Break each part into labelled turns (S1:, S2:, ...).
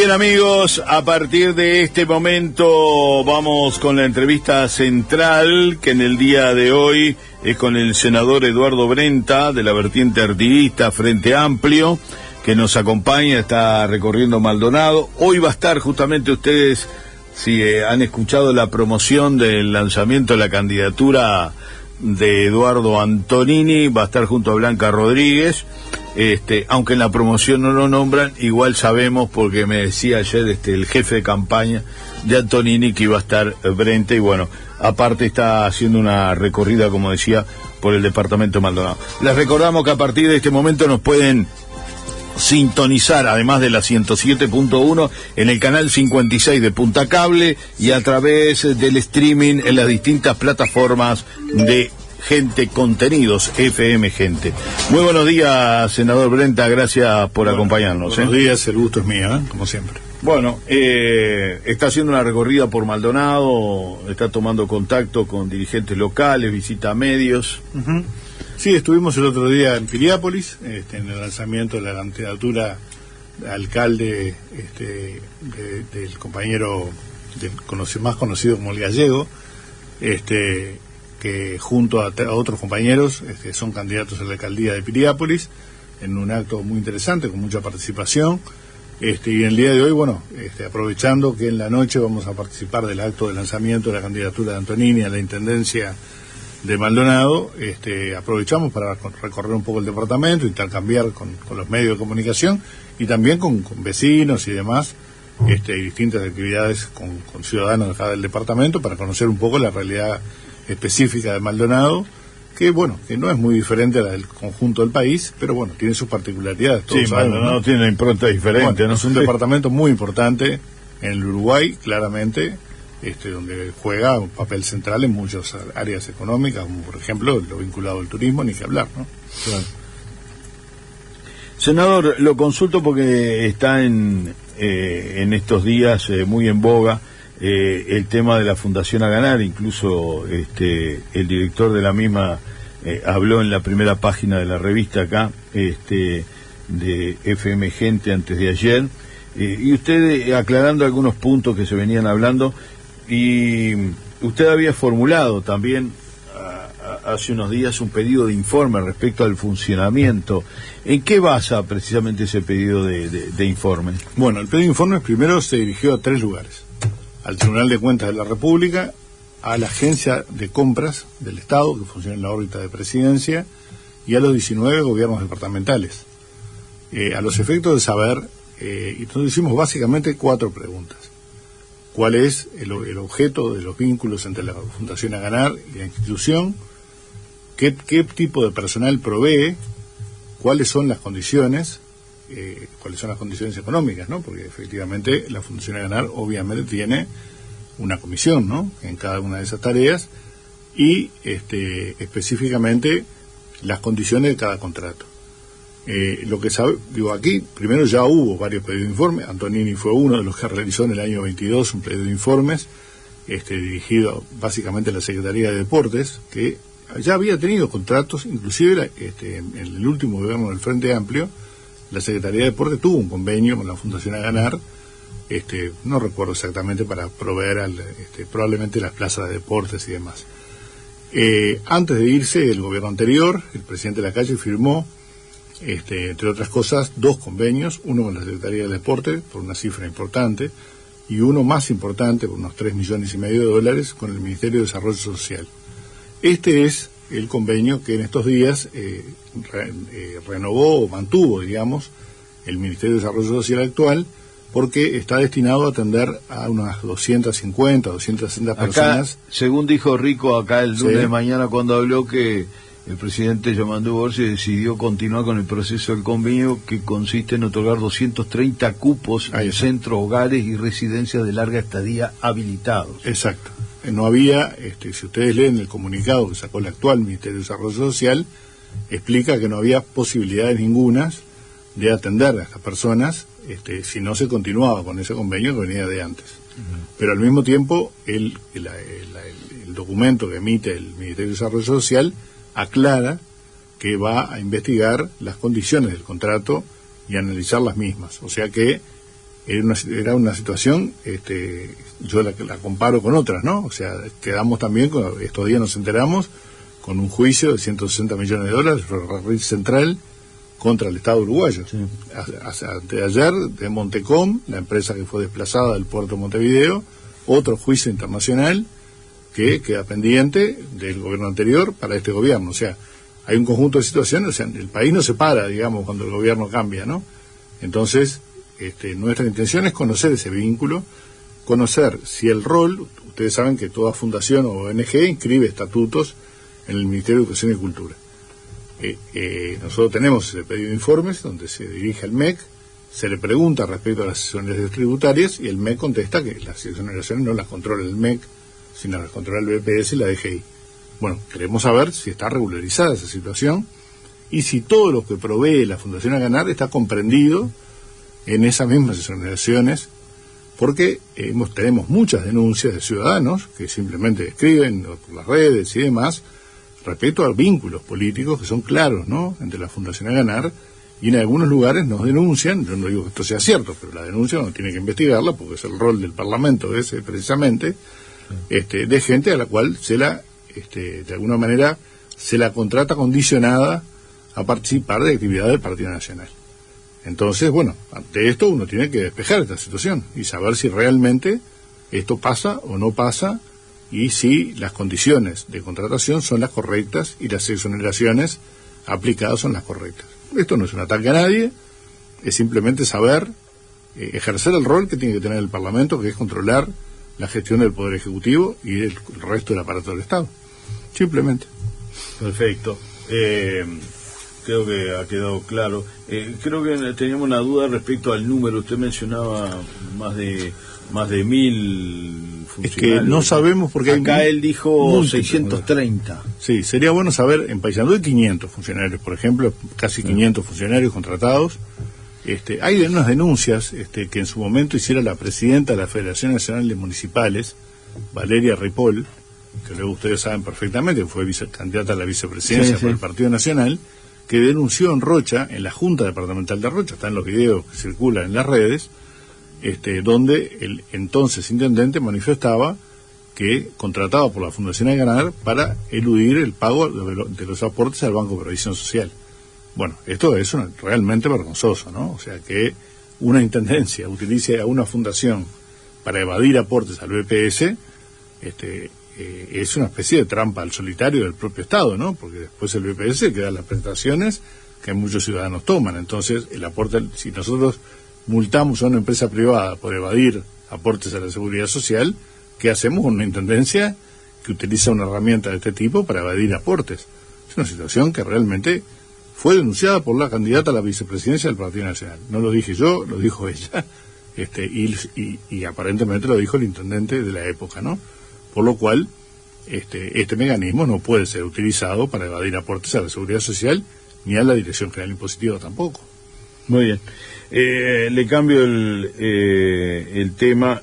S1: Bien, amigos, a partir de este momento vamos con la entrevista central, que en el día de hoy es con el senador Eduardo Brenta, de la vertiente artiguista Frente Amplio, que nos acompaña, está recorriendo Maldonado. Hoy va a estar justamente, ustedes, si han escuchado la promoción del lanzamiento de la candidatura de Eduardo Antonini, va a estar junto a Blanca Rodríguez. Aunque en la promoción no lo nombran, igual sabemos, porque me decía ayer el jefe de campaña de Antonini, que iba a estar Brenta, y bueno, aparte está haciendo una recorrida, como decía, por el departamento de Maldonado. Les recordamos que a partir de este momento nos pueden sintonizar, además de la 107.1, en el canal 56 de Punta Cable y a través del streaming en las distintas plataformas de Gente Contenidos, FM Gente. Muy buenos días, senador Brenta, gracias por acompañarnos.
S2: Buenos días, el gusto es mío, como siempre.
S1: Bueno, está haciendo una recorrida por Maldonado, está tomando contacto con dirigentes locales, visita a medios.
S2: Uh-huh. Sí, estuvimos el otro día en Piriápolis, en el lanzamiento de la candidatura de alcalde del compañero más conocido como el Gallego, que junto a otros compañeros son candidatos a la alcaldía de Piriápolis, en un acto muy interesante, con mucha participación. Y el día de hoy, bueno, aprovechando que en la noche vamos a participar del acto de lanzamiento de la candidatura de Antonini a la intendencia de Maldonado, aprovechamos para recorrer un poco el departamento, intercambiar con los medios de comunicación y también con vecinos y demás, y distintas actividades con ciudadanos de acá del departamento, para conocer un poco la realidad específica de Maldonado, que bueno, que no es muy diferente a la del conjunto del país, pero bueno, tiene sus particularidades.
S1: Sí, Maldonado tiene una impronta diferente,
S2: bueno,
S1: ¿no?
S2: Es un departamento muy importante en el Uruguay, claramente, donde juega un papel central en muchas áreas económicas, como por ejemplo lo vinculado al turismo, ni que hablar, ¿no?
S1: Claro. Senador, lo consulto porque está en estos días muy en boga el tema de la Fundación A Ganar. Incluso el director de la misma habló en la primera página de la revista acá, de FM Gente, antes de ayer, y usted aclarando algunos puntos que se venían hablando, y usted había formulado también hace unos días un pedido de informe respecto al funcionamiento. ¿En qué basa precisamente ese pedido de informe?
S2: Bueno, el pedido de informe primero se dirigió a 3 lugares: al Tribunal de Cuentas de la República, a la Agencia de Compras del Estado, que funciona en la órbita de Presidencia, y a los 19 gobiernos departamentales. A los efectos de saber, entonces hicimos básicamente 4 preguntas. ¿Cuál es el objeto de los vínculos entre la Fundación A Ganar y la institución? ¿Qué tipo de personal provee? ¿Cuáles son las condiciones? ¿Cuáles son las condiciones económicas, ¿no? Porque efectivamente la Fundación A Ganar obviamente tiene una comisión, ¿no?, en cada una de esas tareas, y específicamente las condiciones de cada contrato. Lo que aquí, primero ya hubo varios pedidos de informe. Antonini fue uno de los que realizó en el año 22 un pedido de informes, dirigido básicamente a la Secretaría de Deportes, que ya había tenido contratos, inclusive en el último gobierno del Frente Amplio, la Secretaría de Deportes tuvo un convenio con la Fundación A Ganar, no recuerdo exactamente, para proveer probablemente las plazas de deportes y demás. Antes de irse el gobierno anterior, el presidente de la calle firmó, entre otras cosas, 2 convenios, uno con la Secretaría de Deporte por una cifra importante, y uno más importante, por unos $3,5 millones, con el Ministerio de Desarrollo Social. Este es el convenio que en estos días renovó o mantuvo, digamos, el Ministerio de Desarrollo Social actual, porque está destinado a atender a unas 250, 260 personas.
S1: Acá, según dijo Rico acá el lunes de mañana cuando habló, que el presidente Yamandu Borges decidió continuar con el proceso del convenio, que consiste en otorgar 230 cupos en centros, hogares y residencias de larga estadía habilitados.
S2: Exacto. No había, si ustedes leen el comunicado que sacó el actual Ministerio de Desarrollo Social, explica que no había posibilidades ningunas de atender a estas personas si no se continuaba con ese convenio que venía de antes. Pero al mismo tiempo, el documento que emite el Ministerio de Desarrollo Social aclara que va a investigar las condiciones del contrato y analizar las mismas. O sea que era una situación, yo la comparo con otras, ¿no? O sea, quedamos también, estos días nos enteramos, con un juicio de 160 millones de dólares, ferrocarril central, contra el Estado uruguayo. Sí. Anteayer, de Montecom, la empresa que fue desplazada del puerto de Montevideo, otro juicio internacional que queda pendiente del gobierno anterior para este gobierno. O sea, hay un conjunto de situaciones, o sea, el país no se para, digamos, cuando el gobierno cambia, ¿no? Entonces, nuestra intención es conocer ese vínculo, conocer si el rol, ustedes saben que toda fundación o ONG inscribe estatutos en el Ministerio de Educación y Cultura. Nosotros tenemos ese pedido de informes donde se dirige al MEC, se le pregunta respecto a las exoneraciones tributarias y el MEC contesta que las exoneraciones no las controla el MEC, sino las controla el BPS y la DGI. Bueno, queremos saber si está regularizada esa situación y si todo lo que provee la Fundación A Ganar está comprendido en esas mismas exoneraciones, porque tenemos muchas denuncias de ciudadanos que simplemente escriben por las redes y demás respecto a vínculos políticos que son claros, ¿no?, entre la Fundación A Ganar, y en algunos lugares nos denuncian, yo no digo que esto sea cierto, pero la denuncia uno tiene que investigarla porque es el rol del Parlamento ese precisamente, de gente a la cual se la, de alguna manera, se la contrata condicionada a participar de actividades del Partido Nacional. Entonces, bueno, ante esto uno tiene que despejar esta situación y saber si realmente esto pasa o no pasa, y si las condiciones de contratación son las correctas y las exoneraciones aplicadas son las correctas. Esto no es un ataque a nadie, es simplemente saber ejercer el rol que tiene que tener el Parlamento, que es controlar la gestión del Poder Ejecutivo y el resto del aparato del Estado. Simplemente.
S1: Perfecto. Creo que ha quedado claro. Creo que teníamos una duda respecto al número. Usted mencionaba más de 1.000 funcionarios.
S2: Es que no sabemos porque
S1: acá él dijo 630.
S2: Sí, sería bueno saber, en Paysandú hay 500 funcionarios, por ejemplo, casi 500 funcionarios contratados. Hay unas denuncias que en su momento hiciera la presidenta de la Federación Nacional de Municipales, Valeria Ripoll, que luego ustedes saben perfectamente, fue candidata a la vicepresidencia por el Partido Nacional, que denunció en Rocha, en la Junta Departamental de Rocha, están los videos que circulan en las redes, donde el entonces intendente manifestaba que contrataba por la Fundación A Ganar para eludir el pago de los aportes al Banco de Previsión Social. Bueno, esto es realmente vergonzoso, ¿no? O sea, que una intendencia utilice a una fundación para evadir aportes al BPS, es una especie de trampa al solitario del propio Estado, ¿no? Porque después el BPS queda las prestaciones que muchos ciudadanos toman. Entonces, el aporte, si nosotros multamos a una empresa privada por evadir aportes a la seguridad social, ¿qué hacemos con una intendencia que utiliza una herramienta de este tipo para evadir aportes? Es una situación que realmente fue denunciada por la candidata a la vicepresidencia del Partido Nacional. No lo dije yo, lo dijo ella, y aparentemente lo dijo el intendente de la época, ¿no? Por lo cual, este mecanismo no puede ser utilizado para evadir aportes a la seguridad social ni a la Dirección General Impositiva tampoco.
S1: Muy bien. Le cambio el tema.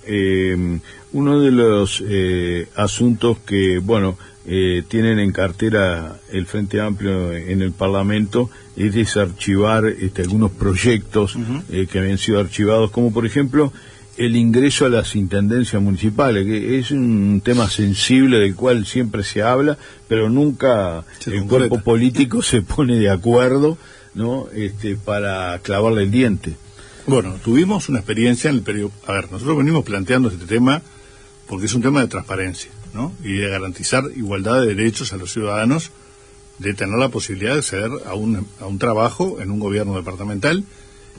S1: Uno de los asuntos que, tienen en cartera el Frente Amplio en el Parlamento es desarchivar algunos proyectos que habían sido archivados, como por ejemplo el ingreso a las intendencias municipales, que es un tema sensible del cual siempre se habla, pero nunca el cuerpo político se pone de acuerdo, ¿no? Para clavarle el diente.
S2: Bueno, tuvimos una experiencia en el periodo. A ver, nosotros venimos planteando este tema porque es un tema de transparencia, ¿no? Y de garantizar igualdad de derechos a los ciudadanos, de tener la posibilidad de acceder a un trabajo en un gobierno departamental,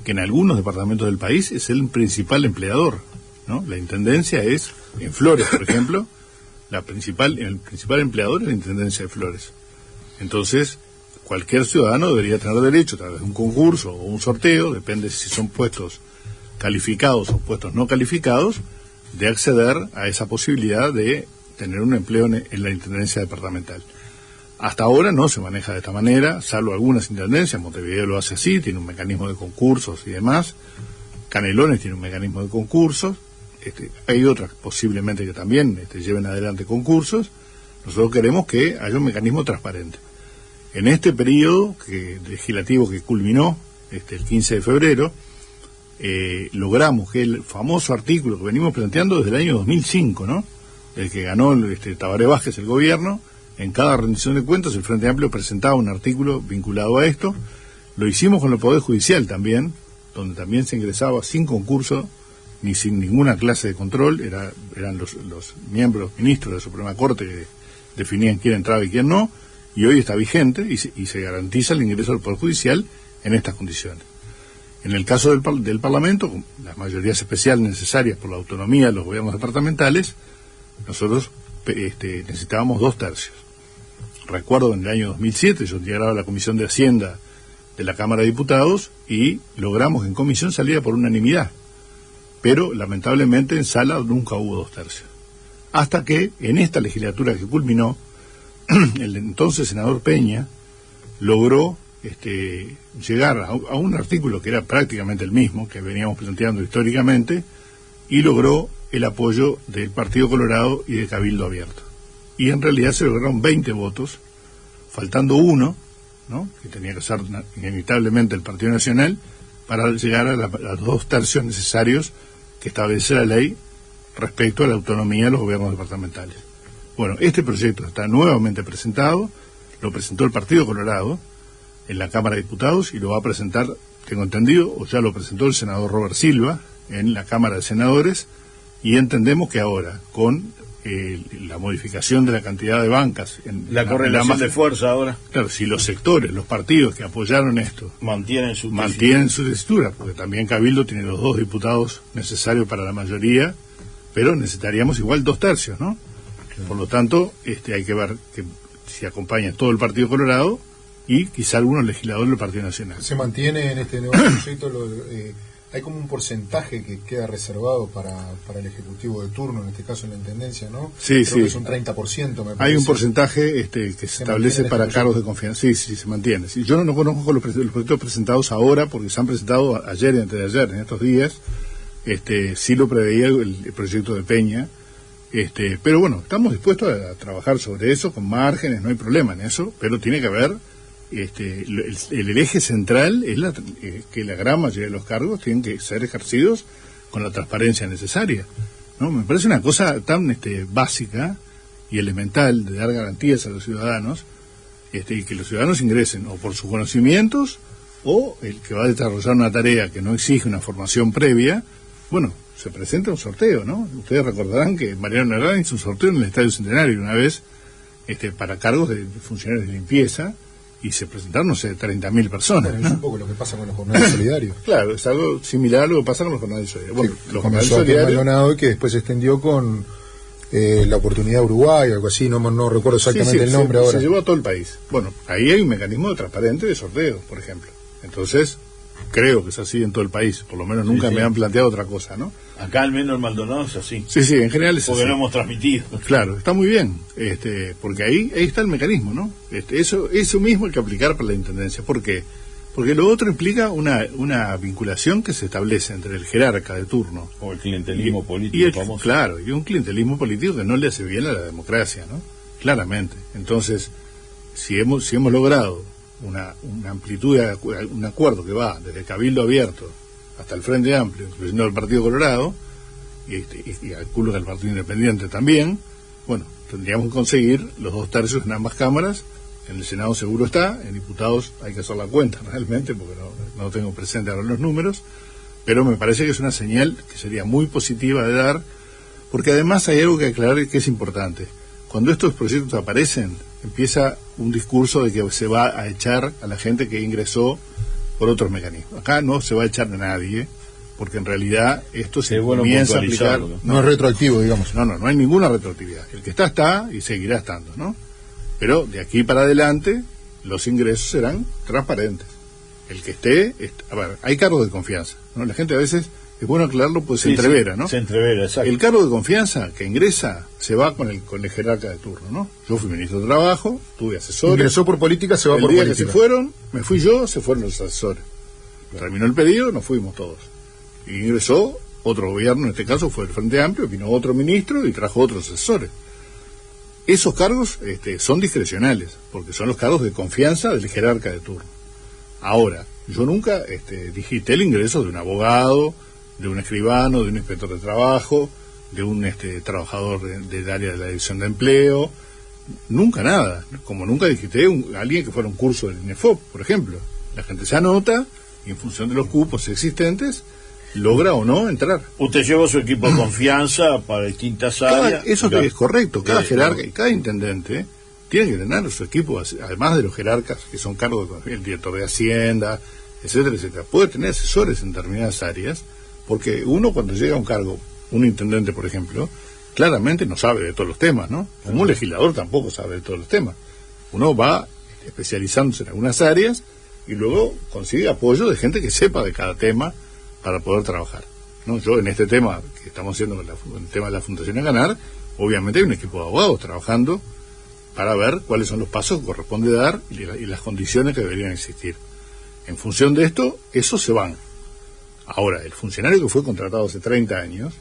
S2: que en algunos departamentos del país es el principal empleador, ¿no? La intendencia es, en Flores, por ejemplo, el principal empleador es la intendencia de Flores. Entonces, cualquier ciudadano debería tener derecho, a través de un concurso o un sorteo, depende si son puestos calificados o puestos no calificados, de acceder a esa posibilidad de tener un empleo en la intendencia departamental. Hasta ahora no se maneja de esta manera, salvo algunas intendencias. Montevideo lo hace así, tiene un mecanismo de concursos y demás. Canelones tiene un mecanismo de concursos. Hay otras posiblemente que también lleven adelante concursos. Nosotros queremos que haya un mecanismo transparente. En este periodo legislativo que culminó el 15 de febrero, logramos que el famoso artículo que venimos planteando desde el año 2005, ¿no? El que ganó Tabaré Vázquez el gobierno, en cada rendición de cuentas el Frente Amplio presentaba un artículo vinculado a esto. Lo hicimos con el Poder Judicial también, donde también se ingresaba sin concurso ni sin ninguna clase de control. Eran los miembros, ministros de la Suprema Corte que definían quién entraba y quién no, y hoy está vigente y se garantiza el ingreso al Poder Judicial en estas condiciones. En el caso del Parlamento, con las mayorías especiales necesarias por la autonomía de los gobiernos departamentales, nosotros necesitábamos 2/3. Recuerdo en el año 2007 yo integraba la Comisión de Hacienda de la Cámara de Diputados y logramos en comisión salida por unanimidad, pero lamentablemente en sala nunca hubo 2/3. Hasta que en esta legislatura que culminó, el entonces senador Peña logró llegar a un artículo que era prácticamente el mismo que veníamos planteando históricamente, y logró el apoyo del Partido Colorado y de Cabildo Abierto. Y en realidad se lograron 20 votos, faltando uno, ¿no?, que tenía que ser inevitablemente el Partido Nacional, para llegar a los 2/3 necesarios que establece la ley respecto a la autonomía de los gobiernos departamentales. Bueno, este proyecto está nuevamente presentado, lo presentó el Partido Colorado en la Cámara de Diputados y lo va a presentar, tengo entendido, o ya lo presentó el senador Robert Silva en la Cámara de Senadores, y entendemos que ahora, con la modificación de la cantidad de bancas, en
S1: la correlación de fuerza ahora.
S2: Claro, si los sectores, los partidos que apoyaron esto mantienen su tesitura, porque también Cabildo tiene los 2 diputados necesarios para la mayoría, pero necesitaríamos igual 2/3, ¿no? Por lo tanto, hay que ver que si acompaña todo el Partido Colorado y quizá algunos legisladores del Partido Nacional.
S3: ¿Se mantiene en este nuevo proyecto? Hay como un porcentaje que queda reservado para el Ejecutivo de turno, en este caso en la Intendencia, ¿no?
S2: Sí,
S3: Creo que es un 30%, me parece.
S2: Hay un porcentaje que se establece para cargos de confianza. Sí, se mantiene. Sí, yo no conozco los proyectos presentados ahora, porque se han presentado ayer y antes de ayer, en estos días. Sí lo preveía el proyecto de Peña. Pero bueno, estamos dispuestos a trabajar sobre eso, con márgenes, no hay problema en eso, pero tiene que haber... el eje central es que la gran mayoría de los cargos tienen que ser ejercidos con la transparencia necesaria, ¿no? Me parece una cosa tan básica y elemental de dar garantías a los ciudadanos, y que los ciudadanos ingresen o por sus conocimientos, o el que va a desarrollar una tarea que no exige una formación previa, bueno, se presenta un sorteo, ¿no? Ustedes recordarán que Mariano Herrán hizo un sorteo en el Estadio Centenario una vez, para cargos de funcionarios de limpieza, y se presentaron, no sé, 30.000 personas.
S3: Bueno, ¿no? Es un poco lo que pasa con los jornales solidarios.
S2: Claro, es algo similar a lo que pasa con los jornales solidarios. Bueno,
S3: los jornales solidarios... y que después se extendió con la oportunidad de Uruguay, algo así, no recuerdo exactamente el nombre ahora.
S2: Se llevó a todo el país. Bueno, ahí hay un mecanismo transparente de sorteo, por ejemplo. Entonces, creo que es así en todo el país. Por lo menos nunca me han planteado otra cosa, ¿no?
S1: Acá al menos en Maldonado es así.
S2: Sí, en general es así.
S1: Porque lo hemos transmitido.
S2: Claro, está muy bien, porque ahí está el mecanismo, ¿no? Eso mismo hay que aplicar para la Intendencia. ¿Por qué? Porque lo otro implica una vinculación que se establece entre el jerarca de turno.
S1: O el clientelismo político famoso.
S2: Claro, y un clientelismo político que no le hace bien a la democracia, ¿no? Claramente. Entonces, si hemos logrado una amplitud, un acuerdo que va desde Cabildo Abierto hasta el Frente Amplio, incluyendo el Partido Colorado, y calculo que el Partido Independiente también, bueno, tendríamos que conseguir los 2/3 en ambas cámaras. En el Senado seguro está, en diputados hay que hacer la cuenta realmente, porque no tengo presente ahora los números, pero me parece que es una señal que sería muy positiva de dar, porque además hay algo que aclarar que es importante. Cuando estos proyectos aparecen, empieza un discurso de que se va a echar a la gente que ingresó por otros mecanismos. Acá no se va a echar a nadie, porque en realidad esto se comienza a aplicar.
S3: No es retroactivo, digamos.
S2: No hay ninguna retroactividad. El que está y seguirá estando, ¿no? Pero de aquí para adelante los ingresos serán transparentes. El que esté, a ver, hay cargos de confianza, ¿no? La gente a veces, es bueno aclararlo, pues se entrevera, ¿no?
S1: Se entrevera, exacto.
S2: El cargo de confianza que ingresa se va con el jerarca de turno, ¿no? Yo fui ministro de Trabajo, tuve asesores.
S3: Ingresó por política, se va por política.
S2: El día que se fueron, me fui yo, se fueron los asesores. Terminó el pedido, nos fuimos todos. Y ingresó otro gobierno, en este caso fue el Frente Amplio, vino otro ministro y trajo otros asesores. Esos cargos son discrecionales, porque son los cargos de confianza del jerarca de turno. Ahora, Yo nunca digité el ingreso de un abogado, de un escribano, de un inspector de trabajo, de un trabajador del área de la dirección de empleo, nunca nada, como nunca digité a alguien que fuera un curso del INEFOP, por ejemplo. La gente se anota y en función de los cupos existentes logra o no entrar.
S1: Usted lleva su equipo de confianza para distintas áreas.
S2: Eso es correcto, cada jerarca y cada intendente tiene que tener su equipo, además de los jerarcas que son cargos del director de Hacienda, etcétera, etcétera. Puede tener asesores en determinadas áreas, porque uno cuando llega a un cargo, un intendente por ejemplo, claramente no sabe de todos los temas, ¿no? Como un legislador tampoco sabe de todos los temas. Uno va especializándose en algunas áreas y luego consigue apoyo de gente que sepa de cada tema para poder trabajar, ¿no? Yo en este tema que estamos haciendo con el tema de la Fundación A Ganar, obviamente hay un equipo de abogados trabajando para ver cuáles son los pasos que corresponde dar y las condiciones que deberían existir. En función de esto, esos se van. Ahora, el funcionario que fue contratado hace 30 años,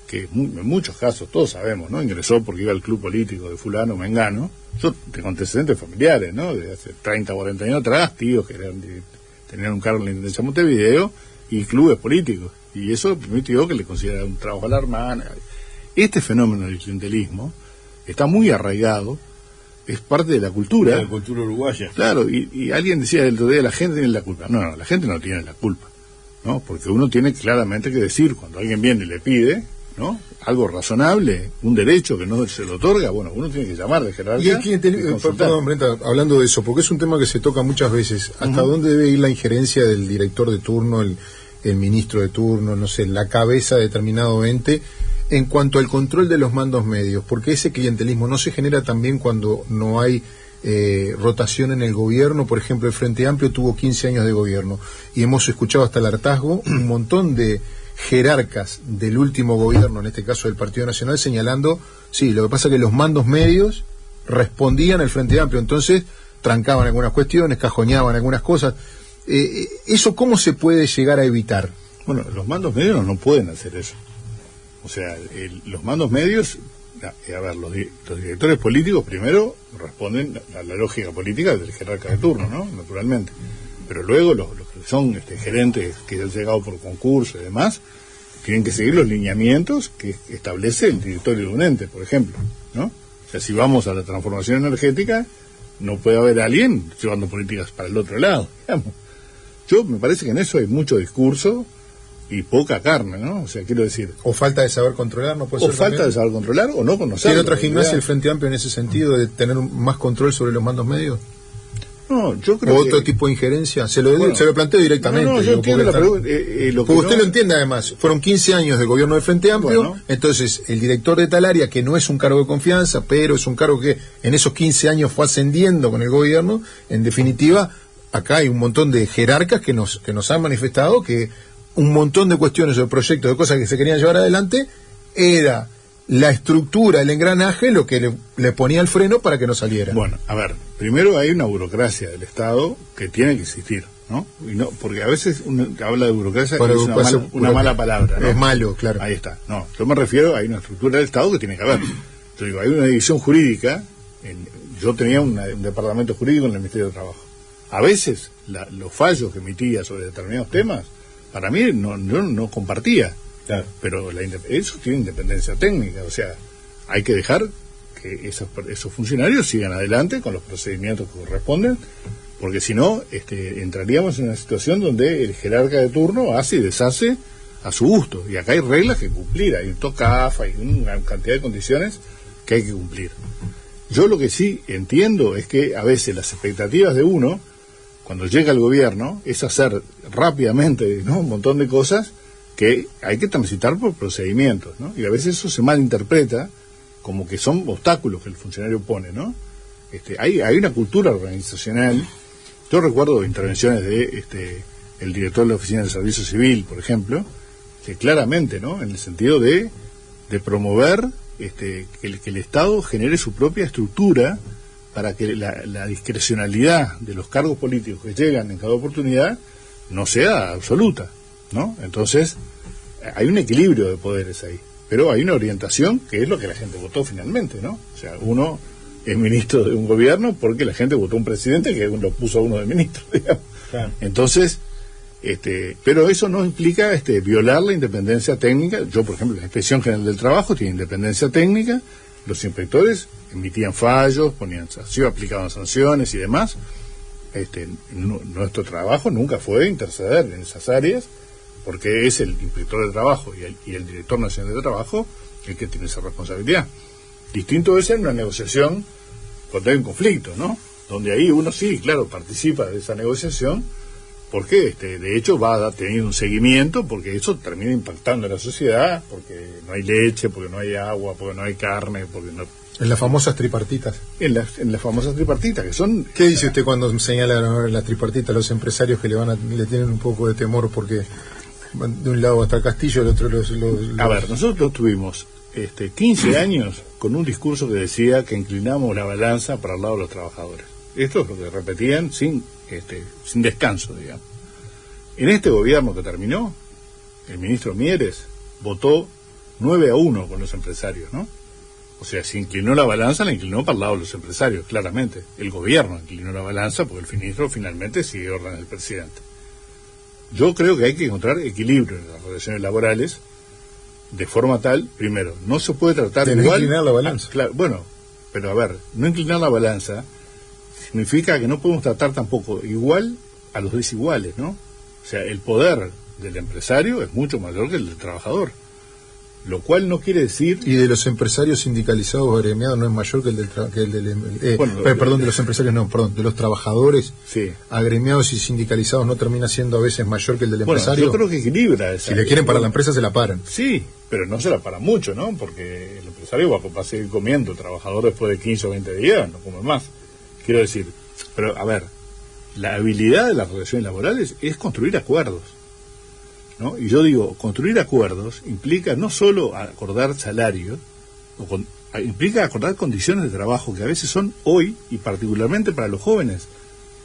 S2: que en muchos casos, todos sabemos, ¿no? Ingresó porque iba al club político de fulano, mengano. Yo tengo antecedentes familiares, ¿no? De hace 30 o 40 años atrás, tíos que tenían un cargo en la Intendencia de Montevideo y clubes políticos. Y eso permitió que le considerara un trabajo a la hermana. Este fenómeno del clientelismo está muy arraigado, es parte de la cultura.
S1: De la cultura uruguaya.
S2: Claro, y alguien decía el otro día, la gente tiene la culpa. No, la gente no tiene la culpa, ¿no? Porque uno tiene claramente que decir, cuando alguien viene y le pide, ¿no?, algo razonable, un derecho que no se lo otorga, bueno, uno tiene que llamar de jerarquía.
S3: Y perdón, Brenta, hablando de eso, porque es un tema que se toca muchas veces, ¿hasta dónde debe ir la injerencia del director de turno, el ministro de turno, no sé, la cabeza de determinado ente, en cuanto al control de los mandos medios? Porque ese clientelismo no se genera también cuando no hay rotación en el gobierno. Por ejemplo, el Frente Amplio tuvo 15 años de gobierno y hemos escuchado hasta el hartazgo un montón de jerarcas del último gobierno, en este caso del Partido Nacional, señalando, sí, lo que pasa es que los mandos medios respondían al Frente Amplio, entonces trancaban algunas cuestiones, cajoneaban algunas cosas. ¿Eso cómo se puede llegar a evitar?
S2: Bueno, los mandos medios no pueden hacer eso. O sea, los mandos medios, a ver, los directores políticos primero responden a la lógica política del jerarca de turno, ¿no? Naturalmente. Pero luego los que son gerentes que han llegado por concurso y demás, tienen que seguir los lineamientos que establece el directorio de un ente, por ejemplo, ¿no? O sea, si vamos a la transformación energética, no puede haber alguien llevando políticas para el otro lado, digamos. Yo me parece que en eso hay mucho discurso y poca carne, ¿no? O sea, quiero decir...
S3: O falta de saber controlar, ¿no puede ser?
S2: O falta
S3: también
S2: de saber controlar o no conocer.
S3: ¿Tiene otra gimnasia el Frente Amplio en ese sentido, de tener más control sobre los mandos medios?
S2: No, yo creo
S3: ¿O otro tipo de injerencia? Se lo planteo directamente.
S2: No, yo entiendo la pregunta.
S3: Porque usted lo entiende además. Fueron 15 años de gobierno del Frente Amplio, bueno. Entonces el director de tal área, que no es un cargo de confianza, pero es un cargo que en esos 15 años fue ascendiendo con el gobierno, en definitiva, acá hay un montón de jerarcas que nos han manifestado que un montón de cuestiones o de proyectos, de cosas que se querían llevar adelante, era la estructura, el engranaje, lo que le ponía el freno para que no saliera.
S2: Bueno, a ver, primero hay una burocracia del Estado que tiene que existir, ¿no? Y no, porque a veces uno habla de burocracia y es una mala palabra, ¿no?
S3: Es malo, claro.
S2: Ahí está. No, yo me refiero, hay una estructura del Estado que tiene que haber. Yo digo, hay una división jurídica. Yo tenía un departamento jurídico en el Ministerio de Trabajo. A veces los fallos que emitía sobre determinados temas, para mí yo no compartía. Claro. Pero eso tiene independencia técnica, o sea, hay que dejar que esos funcionarios sigan adelante con los procedimientos que corresponden, porque si no, entraríamos en una situación donde el jerarca de turno hace y deshace a su gusto, y acá hay reglas que cumplir, hay un TOCAF, hay una cantidad de condiciones que hay que cumplir. Yo lo que sí entiendo es que a veces las expectativas de uno, cuando llega al gobierno, es hacer rápidamente, ¿no?, un montón de cosas que hay que transitar por procedimientos, ¿no? Y a veces eso se malinterpreta como que son obstáculos que el funcionario pone, ¿no? Hay una cultura organizacional. Yo recuerdo intervenciones de el director de la Oficina del Servicio Civil, por ejemplo, que claramente, ¿no?, en el sentido de promover que el Estado genere su propia estructura para que la discrecionalidad de los cargos políticos que llegan en cada oportunidad no sea absoluta, ¿no? Entonces, hay un equilibrio de poderes ahí, pero hay una orientación que es lo que la gente votó finalmente, ¿no? O sea, uno es ministro de un gobierno porque la gente votó un presidente que lo puso a uno de ministro, digamos.
S1: Claro.
S2: Entonces, pero eso no implica violar la independencia técnica. Yo, por ejemplo, la Inspección General del Trabajo tiene independencia técnica, los inspectores emitían fallos, aplicaban sanciones y demás. Nuestro trabajo nunca fue interceder en esas áreas, porque es el inspector de trabajo y el director nacional de trabajo el que tiene esa responsabilidad. Distinto es en una negociación cuando hay un conflicto, ¿no? Donde ahí uno sí, claro, participa de esa negociación, porque de hecho va a tener un seguimiento, porque eso termina impactando en la sociedad, porque no hay leche, porque no hay agua, porque no hay carne, porque no...
S3: En las famosas tripartitas.
S2: En las famosas tripartitas, que son...
S3: ¿Qué dice usted cuando señala las tripartitas a los empresarios que le tienen un poco de temor porque van de un lado hasta Castillo, el otro los...
S2: A ver, nosotros tuvimos 15 años con un discurso que decía que inclinamos la balanza para el lado de los trabajadores. Esto es lo que repetían sin descanso, digamos. En este gobierno que terminó, el ministro Mieres votó 9-1 con los empresarios, ¿no? O sea, si inclinó la balanza, la inclinó para el lado de los empresarios, claramente. El gobierno inclinó la balanza porque el ministro finalmente sigue órdenes del presidente. Yo creo que hay que encontrar equilibrio en las relaciones laborales de forma tal, primero, no se puede tratar
S3: igual...
S2: igual...
S3: inclinar la balanza.
S2: Claro, bueno, pero a ver, no inclinar la balanza significa que no podemos tratar tampoco igual a los desiguales, ¿no? O sea, el poder del empresario es mucho mayor que el del trabajador. Lo cual no quiere decir...
S3: Y de los empresarios sindicalizados o agremiados no es mayor que el de los empresarios de los trabajadores
S2: sí.
S3: agremiados y sindicalizados no termina siendo a veces mayor que el del empresario.
S2: Yo creo que equilibra esa.
S3: Si le quieren para la empresa se la paran.
S2: Sí, pero no se la paran mucho, ¿no? Porque el empresario va a seguir comiendo, el trabajador después de 15 o 20 días no come más. Quiero decir, pero a ver, la habilidad de las relaciones laborales es construir acuerdos, ¿no? Y yo digo, construir acuerdos implica no solo acordar salarios, implica acordar condiciones de trabajo que a veces son hoy, y particularmente para los jóvenes,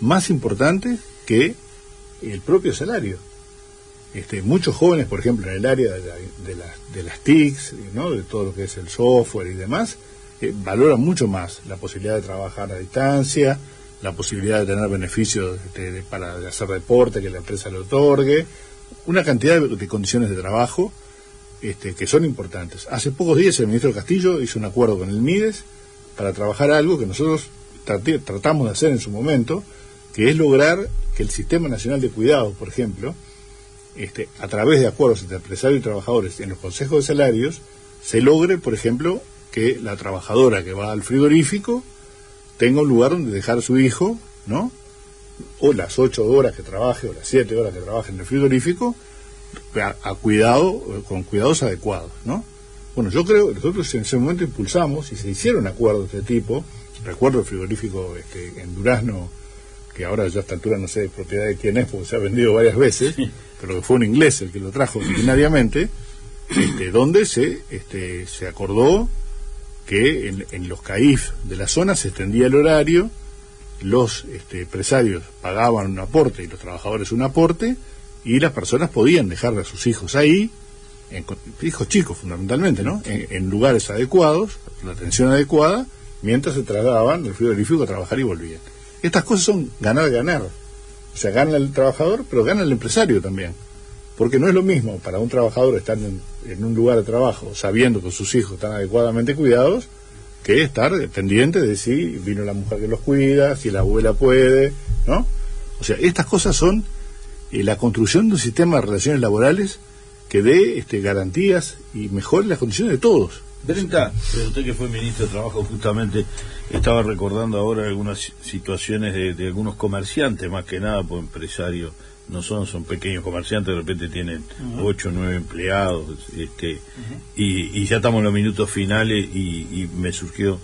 S2: más importantes que el propio salario. Muchos jóvenes, por ejemplo, en el área de las TICs, ¿no? De todo lo que es el software y demás, valoran mucho más la posibilidad de trabajar a distancia, la posibilidad de tener beneficios para hacer deporte que la empresa le otorgue, una cantidad de condiciones de trabajo que son importantes. Hace pocos días el ministro Castillo hizo un acuerdo con el MIDES para trabajar algo que nosotros tratamos de hacer en su momento, que es lograr que el Sistema Nacional de Cuidados, por ejemplo, a través de acuerdos entre empresarios y trabajadores en los consejos de salarios, se logre, por ejemplo, que la trabajadora que va al frigorífico tenga un lugar donde dejar a su hijo, ¿no? O las 8 horas que trabaje, o las 7 horas que trabaje en el frigorífico, con cuidados adecuados, ¿no? Bueno, yo creo que nosotros en ese momento impulsamos y se hicieron acuerdos de este tipo. Recuerdo el frigorífico en Durazno, que ahora yo a esta altura no sé de propiedad de quién es, porque se ha vendido varias veces, pero que fue un inglés el que lo trajo originariamente, donde se acordó que en los CAIF de la zona se extendía el horario, los empresarios pagaban un aporte y los trabajadores un aporte, y las personas podían dejar a sus hijos ahí, hijos chicos fundamentalmente, ¿no? En lugares adecuados, la atención adecuada, mientras se trasladaban del frigorífico a trabajar y volvían. Estas cosas son ganar-ganar. O sea, gana el trabajador, pero gana el empresario también. Porque no es lo mismo para un trabajador estar en un lugar de trabajo sabiendo que sus hijos están adecuadamente cuidados, que estar pendiente de si vino la mujer que los cuida, si la abuela puede, ¿no? O sea, estas cosas son la construcción de un sistema de relaciones laborales que dé garantías y mejore las condiciones de todos.
S1: Brenta, usted que fue ministro de Trabajo, justamente estaba recordando ahora algunas situaciones de algunos comerciantes, más que nada, por empresarios, no son pequeños comerciantes, de repente tienen 8 o 9 empleados, y ya estamos en los minutos finales, y me surgió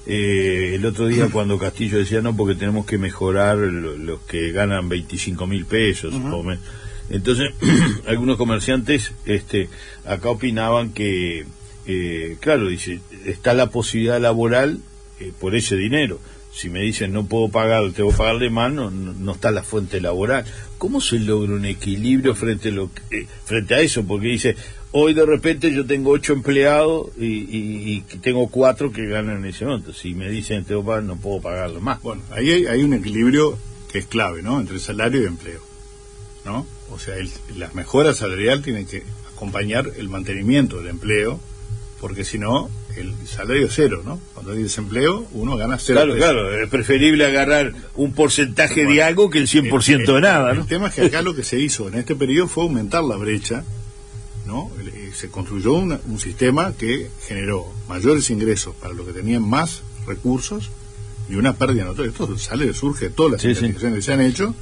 S1: el otro día cuando Castillo decía, no, porque tenemos que mejorar los que ganan 25.000 pesos, entonces algunos comerciantes acá opinaban que claro, dice, está la posibilidad laboral por ese dinero. Si me dicen no puedo pagar, tengo que pagarle más, no está la fuente laboral. ¿Cómo se logra un equilibrio frente a eso? Porque dice, hoy de repente yo tengo 8 empleados y tengo 4 que ganan ese monto. Si me dicen tengo que pagar, no puedo pagarle más.
S2: Bueno, ahí hay un equilibrio que es clave, ¿no? Entre salario y empleo, ¿no? O sea, la mejora salarial tiene que acompañar el mantenimiento del empleo, porque si no, el salario es cero, ¿no? Cuando hay desempleo, uno gana cero.
S1: Claro, es preferible agarrar un porcentaje de algo que el 100% de nada, ¿no?
S2: El tema es que acá lo que se hizo en este periodo fue aumentar la brecha, ¿no? Se construyó un sistema que generó mayores ingresos para los que tenían más recursos y una pérdida notoria. Esto surge de todas las investigaciones que se han hecho.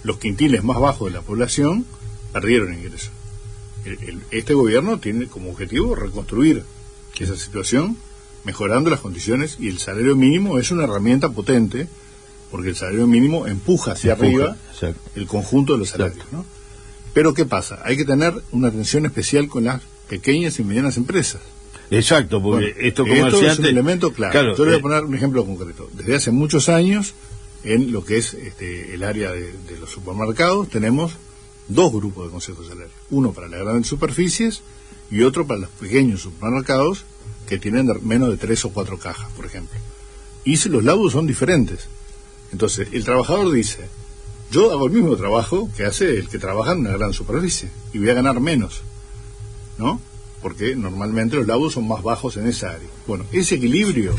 S2: Los quintiles más bajos de la población perdieron ingresos. Este gobierno tiene como objetivo reconstruir esa situación, mejorando las condiciones, y el salario mínimo es una herramienta potente, porque el salario mínimo empuja hacia arriba el conjunto de los salarios, ¿no? Pero ¿qué pasa? Hay que tener una atención especial con las pequeñas y medianas empresas.
S1: Exacto, porque
S2: Bueno,
S1: esto es un
S2: elemento claro. Yo le voy a poner un ejemplo concreto. Desde hace muchos años, en lo que es el área de los supermercados, tenemos dos grupos de consejos salarios. Uno para las grandes superficies y otro para los pequeños supermercados que tienen menos de 3 o 4 cajas, por ejemplo. Y si los laudos son diferentes. Entonces, el trabajador dice, yo hago el mismo trabajo que hace el que trabaja en una gran superficie y voy a ganar menos, ¿no? Porque normalmente los laudos son más bajos en esa área. Bueno, ese equilibrio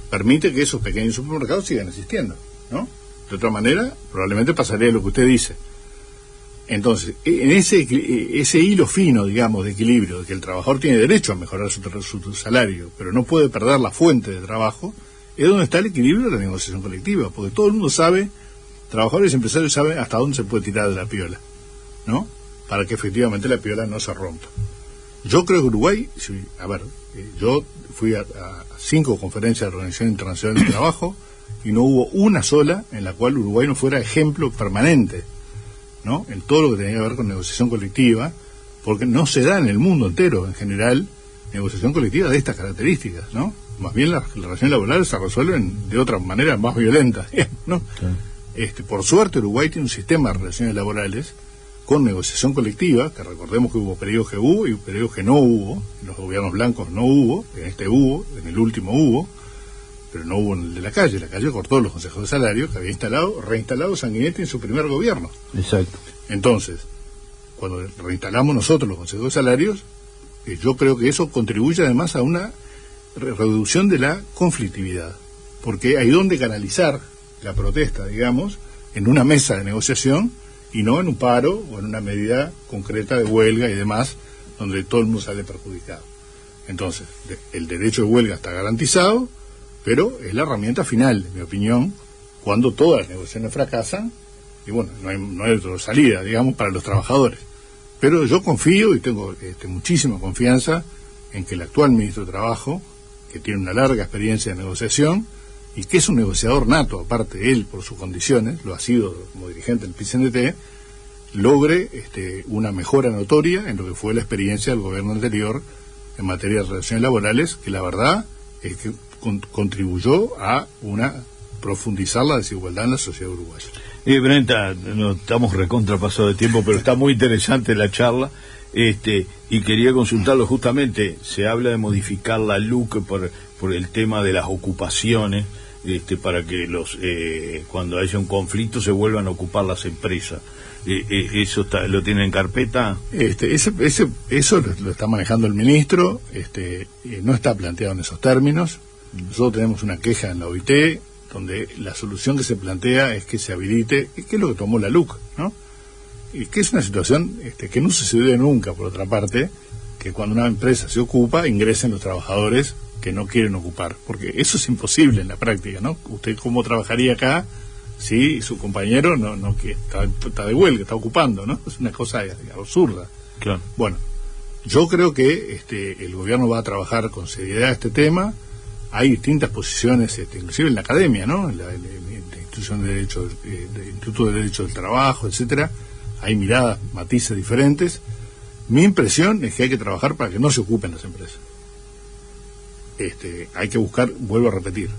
S2: permite que esos pequeños supermercados sigan existiendo, ¿no? De otra manera, probablemente pasaría lo que usted dice. Entonces, en ese hilo fino, digamos, de equilibrio, de que el trabajador tiene derecho a mejorar su salario, pero no puede perder la fuente de trabajo, es donde está el equilibrio de la negociación colectiva, porque todo el mundo sabe, trabajadores y empresarios saben hasta dónde se puede tirar de la piola, ¿no? Para que efectivamente la piola no se rompa. Yo creo que Uruguay, yo fui a 5 conferencias de la Organización Internacional del Trabajo y no hubo una sola en la cual Uruguay no fuera ejemplo permanente, ¿no? En todo lo que tenía que ver con negociación colectiva, porque no se da en el mundo entero, en general, negociación colectiva de estas características, ¿no? Más bien las relaciones laborales se resuelven de otra manera más violenta, ¿no? Sí. Por suerte Uruguay tiene un sistema de relaciones laborales con negociación colectiva, que recordemos que hubo periodos que hubo y periodos que no hubo, en los gobiernos blancos no hubo, en el último hubo, pero no hubo en el de la calle cortó los consejos de salario que había reinstalado Sanguinetti en su primer gobierno.
S1: Exacto.
S2: Entonces, cuando reinstalamos nosotros los consejos de salarios, yo creo que eso contribuye además a una reducción de la conflictividad, porque hay donde canalizar la protesta, digamos, en una mesa de negociación y no en un paro o en una medida concreta de huelga y demás, donde todo el mundo sale perjudicado. Entonces, el derecho de huelga está garantizado, pero es la herramienta final, en mi opinión, cuando todas las negociaciones fracasan, y bueno, no hay otra salida, digamos, para los trabajadores. Pero yo confío y tengo muchísima confianza en que el actual ministro de Trabajo, que tiene una larga experiencia de negociación, y que es un negociador nato, aparte de él, por sus condiciones, lo ha sido como dirigente del PCNT, logre una mejora notoria en lo que fue la experiencia del gobierno anterior en materia de relaciones laborales, que la verdad es que contribuyó a profundizar la desigualdad en la sociedad uruguaya.
S1: Brenta, no estamos recontrapasados de tiempo, pero está muy interesante la charla, y quería consultarlo justamente. Se habla de modificar la LUC por el tema de las ocupaciones, para que cuando haya un conflicto se vuelvan a ocupar las empresas. ¿Eso lo tiene en carpeta?
S2: Eso lo está manejando el ministro, no está planteado en esos términos. Nosotros tenemos una queja en la OIT, donde la solución que se plantea es que se habilite, que es lo que tomó la LUC, ¿no? Y que es una situación que no sucede nunca, por otra parte, que cuando una empresa se ocupa, ingresen los trabajadores que no quieren ocupar, porque eso es imposible en la práctica, ¿no? Usted cómo trabajaría acá si su compañero no que está de huelga, está ocupando, ¿no? Es una cosa absurda.
S1: Claro.
S2: Bueno, yo creo que el gobierno va a trabajar con seriedad este tema. Hay distintas posiciones, inclusive en la academia, ¿no? En la Instituto de Derecho del Trabajo, etcétera. Hay miradas, matices diferentes. Mi impresión es que hay que trabajar para que no se ocupen las empresas. Hay que buscar, vuelvo a repetir,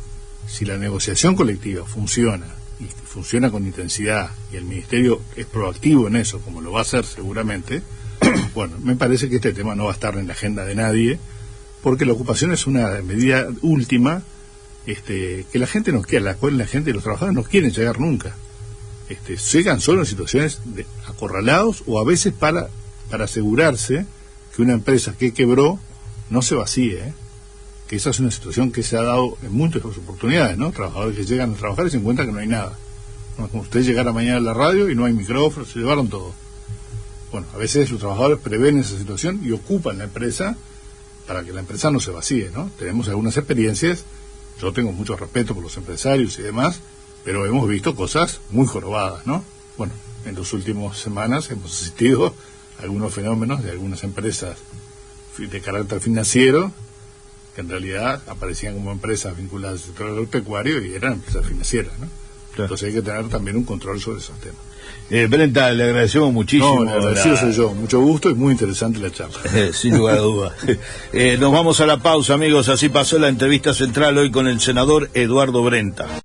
S2: si la negociación colectiva funciona y funciona con intensidad y el Ministerio es proactivo en eso, como lo va a hacer seguramente, bueno, me parece que este tema no va a estar en la agenda de nadie, porque la ocupación es una medida última que la gente no quiere, a la cual la gente y los trabajadores no quieren llegar nunca. llegan solo en situaciones de acorralados, o a veces para asegurarse que una empresa que quebró no se vacíe, que esa es una situación que se ha dado en muchas oportunidades, ¿no? Trabajadores que llegan a trabajar y se encuentran que no hay nada. No es como usted llegara mañana a la radio y no hay micrófonos, se llevaron todo. Bueno, a veces los trabajadores prevén esa situación y ocupan la empresa para que la empresa no se vacíe, ¿no? Tenemos algunas experiencias, yo tengo mucho respeto por los empresarios y demás, pero hemos visto cosas muy jorobadas, ¿no? Bueno, en las últimas semanas hemos asistido a algunos fenómenos de algunas empresas de carácter financiero que en realidad aparecían como empresas vinculadas al sector agropecuario y eran empresas financieras, ¿no? Claro. Entonces hay que tener también un control sobre esos temas.
S1: Brenta, le agradecemos muchísimo.
S2: No, el agradecido soy yo. Mucho gusto y muy interesante la charla.
S1: Sin lugar a dudas. Nos vamos a la pausa, amigos. Así pasó la entrevista central hoy con el senador Eduardo Brenta.